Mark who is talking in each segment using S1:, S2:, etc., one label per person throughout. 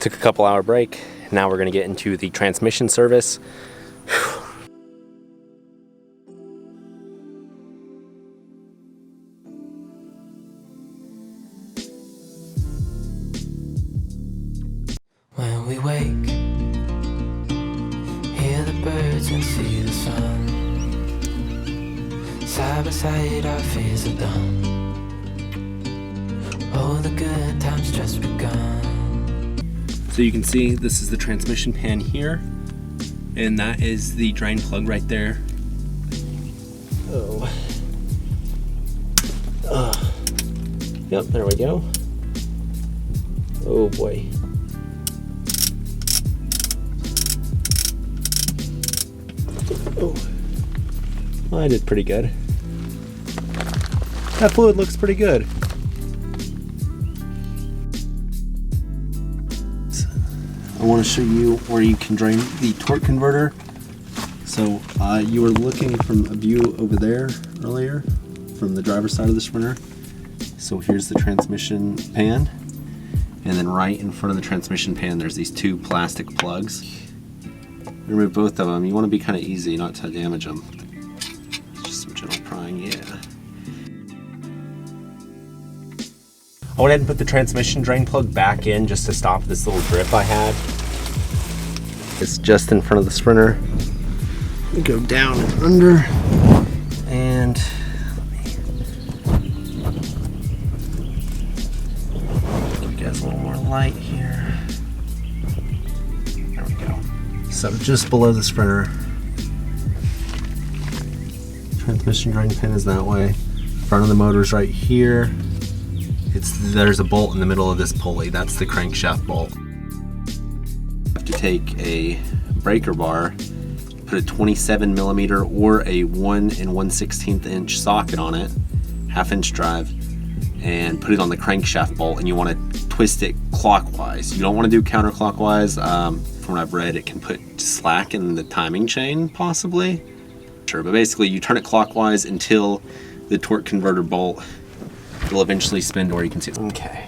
S1: Took a couple-hour break. Now we're gonna get into the transmission service.
S2: When we wake, hear the birds and see the sun. Side by side our fears are done. Oh, the good times just begun.
S1: So you can see this is the transmission pan here, and that is the drain plug right there. Oh. Yep, there we go. Oh boy. Oh. Well, I did pretty good. That fluid looks pretty good. I want to show you where you can drain the torque converter. So you were looking from a view over there earlier from the driver's side of the Sprinter. So here's the transmission pan, and then right in front of the transmission pan there's these two plastic plugs. Remove both of them. You want to be kind of easy not to damage them. Just some gentle prying, yeah. I went ahead and put the transmission drain plug back in just to stop this little drip I had. It's just in front of the Sprinter. We go down and under, and let me give you guys a little more light here. There we go. So just below the Sprinter. Transmission drain pin is that way. Front of the motor is right here. There's a bolt in the middle of this pulley. That's the crankshaft bolt. You have to take a breaker bar, put a 27 millimeter or a 1 1/16 inch socket on it, 1/2 inch drive, and put it on the crankshaft bolt, and you want to twist it clockwise. You don't want to do counterclockwise. From what I've read, it can put slack in the timing chain, possibly. Sure, but basically you turn it clockwise until the torque converter bolt will eventually spin to where you can see it. Okay,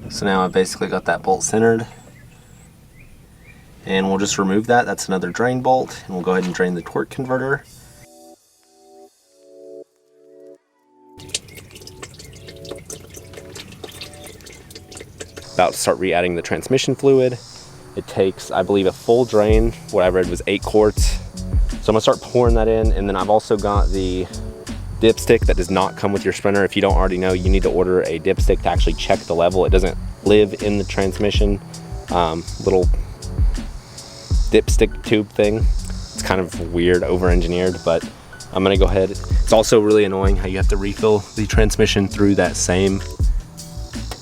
S1: so now I've basically got that bolt centered, and we'll just remove that. That's another drain bolt, and we'll go ahead and drain the torque converter. About to start re-adding the transmission fluid. It takes, I believe, a full drain. What I read was 8 quarts. So I'm gonna start pouring that in, and then I've also got the dipstick that does not come with your Sprinter. If you don't already know, you need to order a dipstick to actually check the level. It doesn't live in the transmission. Little dipstick tube thing. It's kind of weird, over-engineered, but I'm gonna go ahead. It's also really annoying how you have to refill the transmission through that same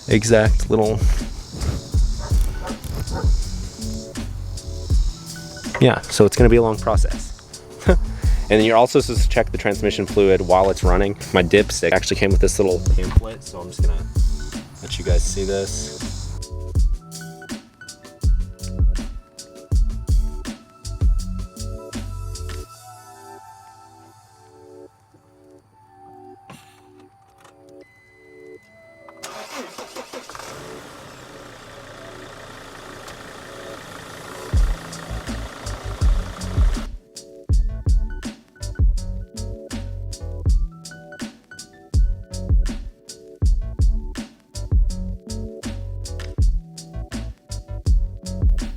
S1: exact little, yeah, so it's gonna be a long process. And then you're also supposed to check the transmission fluid while it's running. My dipstick actually came with this little pamphlet, so I'm just gonna let you guys see this.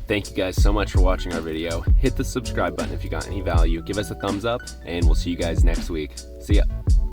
S1: Thank you guys so much for watching our video. Hit the subscribe button if you got any value. Give us a thumbs up, and we'll see you guys next week. See ya.